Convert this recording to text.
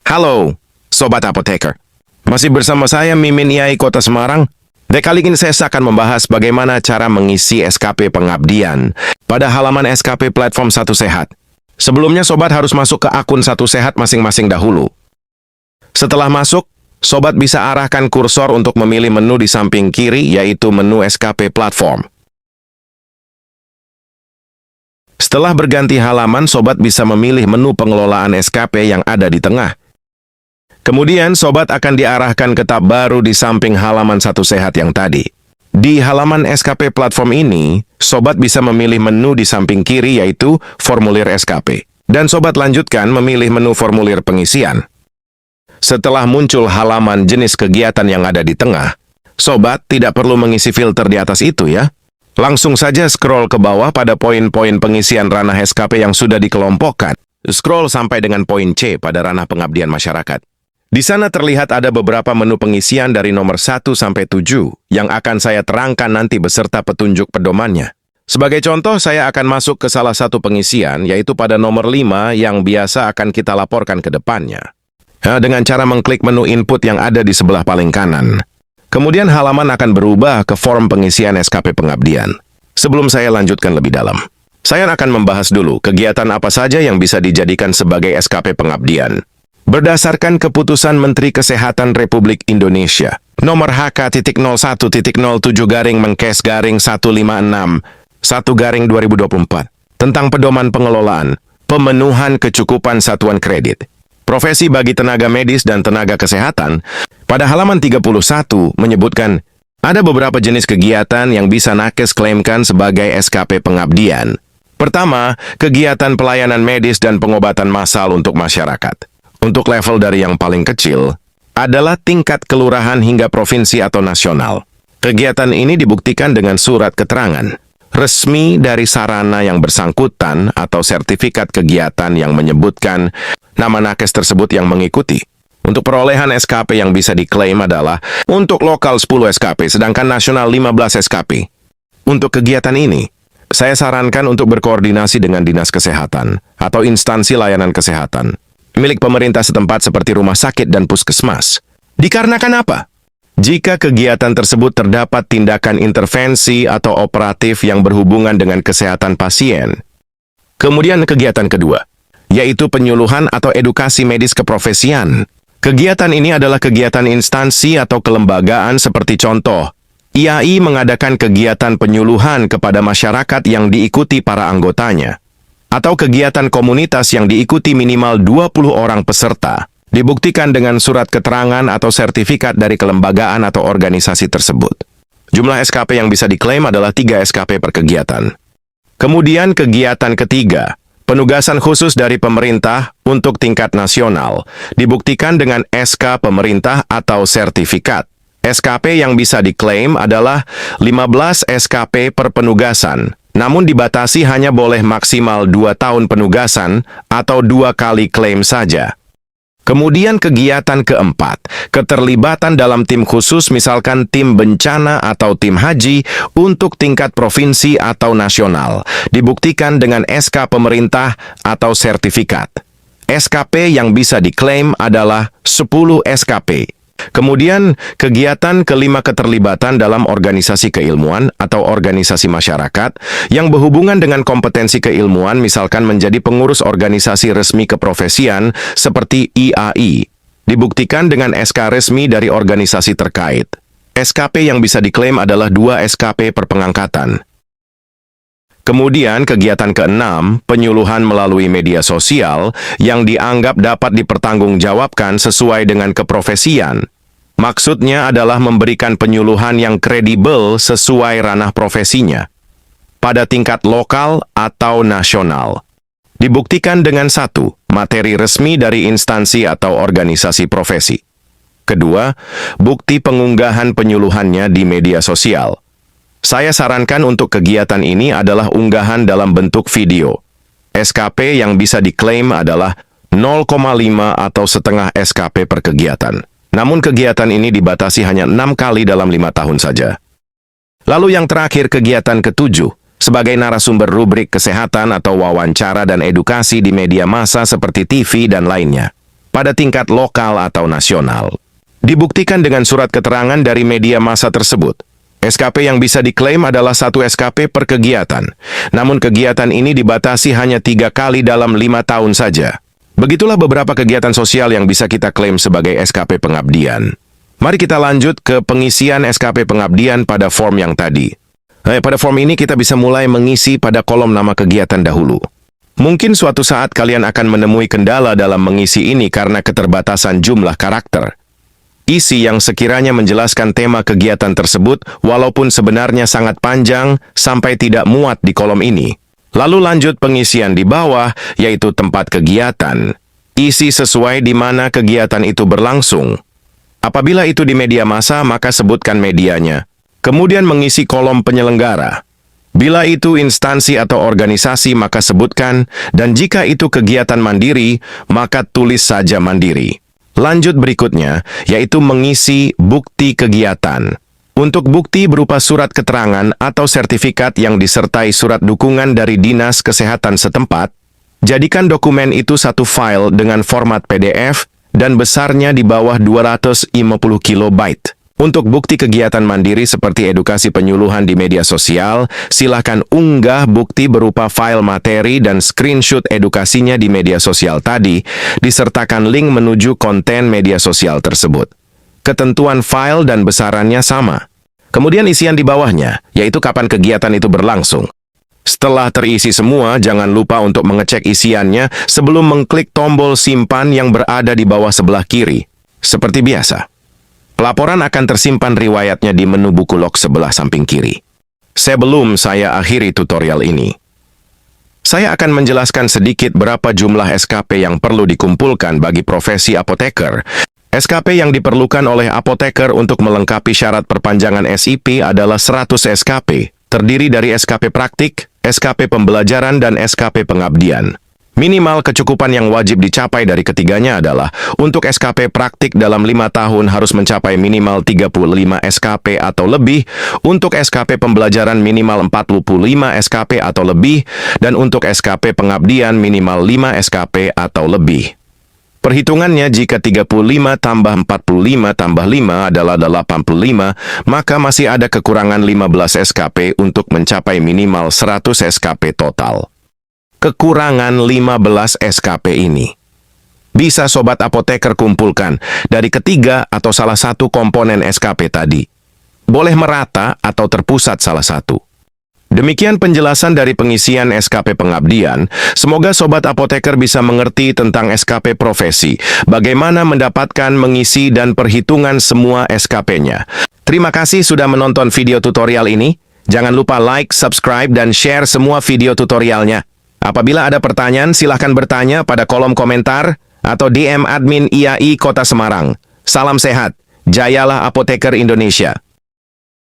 Halo, Sobat Apoteker. Masih bersama saya Mimin IAI Kota Semarang. Kali ini saya akan membahas bagaimana cara mengisi SKP pengabdian pada halaman SKP platform Satu Sehat. Sebelumnya Sobat harus masuk ke akun Satu Sehat masing-masing dahulu. Setelah masuk, Sobat bisa arahkan kursor untuk memilih menu di samping kiri, yaitu menu SKP platform. Setelah berganti halaman, Sobat bisa memilih menu pengelolaan SKP yang ada di tengah. Kemudian, Sobat akan diarahkan ke tab baru di samping halaman Satu Sehat yang tadi. Di halaman SKP platform ini, Sobat bisa memilih menu di samping kiri, yaitu formulir SKP. Dan Sobat lanjutkan memilih menu formulir pengisian. Setelah muncul halaman jenis kegiatan yang ada di tengah, Sobat tidak perlu mengisi filter di atas itu ya. Langsung saja scroll ke bawah pada poin-poin pengisian ranah SKP yang sudah dikelompokkan. Scroll sampai dengan poin C pada ranah pengabdian masyarakat. Di sana terlihat ada beberapa menu pengisian dari nomor 1 sampai 7 yang akan saya terangkan nanti beserta petunjuk pedomannya. Sebagai contoh, saya akan masuk ke salah satu pengisian, yaitu pada nomor 5 yang biasa akan kita laporkan ke depannya. Dengan cara mengklik menu input yang ada di sebelah paling kanan. Kemudian halaman akan berubah ke form pengisian SKP pengabdian. Sebelum saya lanjutkan lebih dalam, saya akan membahas dulu kegiatan apa saja yang bisa dijadikan sebagai SKP pengabdian. Berdasarkan keputusan Menteri Kesehatan Republik Indonesia, nomor HK.0.1.Menkes-156/1/2024, tentang pedoman pengelolaan, pemenuhan kecukupan satuan kredit, profesi bagi tenaga medis dan tenaga kesehatan, pada halaman 31 menyebutkan, ada beberapa jenis kegiatan yang bisa nakes klaimkan sebagai SKP pengabdian. Pertama, kegiatan pelayanan medis dan pengobatan massal untuk masyarakat. Untuk level dari yang paling kecil, adalah tingkat kelurahan hingga provinsi atau nasional. Kegiatan ini dibuktikan dengan surat keterangan resmi dari sarana yang bersangkutan atau sertifikat kegiatan yang menyebutkan nama nakes tersebut yang mengikuti. Untuk perolehan SKP yang bisa diklaim adalah untuk lokal 10 SKP, sedangkan nasional 15 SKP. Untuk kegiatan ini, saya sarankan untuk berkoordinasi dengan Dinas Kesehatan atau instansi layanan kesehatan milik pemerintah setempat seperti rumah sakit dan puskesmas. Dikarenakan apa? Jika kegiatan tersebut terdapat tindakan intervensi atau operatif yang berhubungan dengan kesehatan pasien. Kemudian kegiatan kedua, yaitu penyuluhan atau edukasi medis keprofesian. Kegiatan ini adalah kegiatan instansi atau kelembagaan seperti contoh, IAI mengadakan kegiatan penyuluhan kepada masyarakat yang diikuti para anggotanya. Atau kegiatan komunitas yang diikuti minimal 20 orang peserta, dibuktikan dengan surat keterangan atau sertifikat dari kelembagaan atau organisasi tersebut. Jumlah SKP yang bisa diklaim adalah 3 SKP per kegiatan. Kemudian kegiatan ketiga, penugasan khusus dari pemerintah untuk tingkat nasional, dibuktikan dengan SK pemerintah atau sertifikat. SKP yang bisa diklaim adalah 15 SKP per penugasan, namun dibatasi hanya boleh maksimal 2 tahun penugasan atau 2 kali klaim saja. Kemudian kegiatan keempat, keterlibatan dalam tim khusus misalkan tim bencana atau tim haji untuk tingkat provinsi atau nasional, dibuktikan dengan SK pemerintah atau sertifikat. SKP yang bisa diklaim adalah 10 SKP. Kemudian, kegiatan kelima keterlibatan dalam organisasi keilmuan atau organisasi masyarakat yang berhubungan dengan kompetensi keilmuan, misalkan menjadi pengurus organisasi resmi keprofesian seperti IAI, dibuktikan dengan SK resmi dari organisasi terkait. SKP yang bisa diklaim adalah 2 SKP per pengangkatan. Kemudian kegiatan keenam, penyuluhan melalui media sosial yang dianggap dapat dipertanggungjawabkan sesuai dengan keprofesian. Maksudnya adalah memberikan penyuluhan yang kredibel sesuai ranah profesinya, pada tingkat lokal atau nasional. Dibuktikan dengan 1, materi resmi dari instansi atau organisasi profesi. Kedua, bukti pengunggahan penyuluhannya di media sosial. Saya sarankan untuk kegiatan ini adalah unggahan dalam bentuk video. SKP yang bisa diklaim adalah 0,5 atau setengah SKP per kegiatan. Namun kegiatan ini dibatasi hanya 6 kali dalam 5 tahun saja. Lalu yang terakhir, kegiatan ketujuh, sebagai narasumber rubrik kesehatan atau wawancara dan edukasi di media massa seperti TV dan lainnya. pada tingkat lokal atau nasional. Dibuktikan dengan surat keterangan dari media massa tersebut. SKP yang bisa diklaim adalah 1 SKP per kegiatan. Namun kegiatan ini dibatasi hanya 3 kali dalam 5 tahun saja. Begitulah beberapa kegiatan sosial yang bisa kita klaim sebagai SKP pengabdian. Mari kita lanjut ke pengisian SKP pengabdian pada form yang tadi. Pada form ini kita bisa mulai mengisi pada kolom nama kegiatan dahulu. Mungkin suatu saat kalian akan menemui kendala dalam mengisi ini karena keterbatasan jumlah karakter. Isi yang sekiranya menjelaskan tema kegiatan tersebut, walaupun sebenarnya sangat panjang sampai tidak muat di kolom ini. Lalu lanjut pengisian di bawah, yaitu tempat kegiatan. Isi sesuai di mana kegiatan itu berlangsung. Apabila itu di media massa, maka sebutkan medianya. Kemudian mengisi kolom penyelenggara. Bila itu instansi atau organisasi, maka sebutkan, dan jika itu kegiatan mandiri, maka tulis saja mandiri. Lanjut berikutnya, yaitu mengisi bukti kegiatan. Untuk bukti berupa surat keterangan atau sertifikat yang disertai surat dukungan dari Dinas Kesehatan setempat, jadikan dokumen itu satu file dengan format PDF dan besarnya di bawah 250 KB. Untuk bukti kegiatan mandiri seperti edukasi penyuluhan di media sosial, silakan unggah bukti berupa file materi dan screenshot edukasinya di media sosial tadi, disertakan link menuju konten media sosial tersebut. Ketentuan file dan besarannya sama. Kemudian isian di bawahnya, yaitu kapan kegiatan itu berlangsung. Setelah terisi semua, jangan lupa untuk mengecek isiannya sebelum mengklik tombol simpan yang berada di bawah sebelah kiri. Seperti biasa. Pelaporan akan tersimpan riwayatnya di menu buku log sebelah samping kiri. Sebelum saya akhiri tutorial ini, saya akan menjelaskan sedikit berapa jumlah SKP yang perlu dikumpulkan bagi profesi apoteker. SKP yang diperlukan oleh apoteker untuk melengkapi syarat perpanjangan SIP adalah 100 SKP, terdiri dari SKP praktik, SKP pembelajaran, dan SKP pengabdian. Minimal kecukupan yang wajib dicapai dari ketiganya adalah untuk SKP praktik dalam 5 tahun harus mencapai minimal 35 SKP atau lebih, untuk SKP pembelajaran minimal 45 SKP atau lebih, dan untuk SKP pengabdian minimal 5 SKP atau lebih. Perhitungannya jika 35 tambah 45 tambah 5 adalah 85, maka masih ada kekurangan 15 SKP untuk mencapai minimal 100 SKP total. Kekurangan 15 SKP ini bisa sobat apoteker kumpulkan dari ketiga atau salah satu komponen SKP tadi. Boleh merata atau terpusat salah satu. Demikian penjelasan dari pengisian SKP pengabdian. Semoga sobat apoteker bisa mengerti tentang SKP profesi, bagaimana mendapatkan, mengisi, dan perhitungan semua SKP-nya. Terima kasih sudah menonton video tutorial ini. Jangan lupa like, subscribe, dan share semua video tutorialnya. Apabila ada pertanyaan, silahkan bertanya pada kolom komentar atau DM admin IAI Kota Semarang. Salam sehat, jayalah apoteker Indonesia.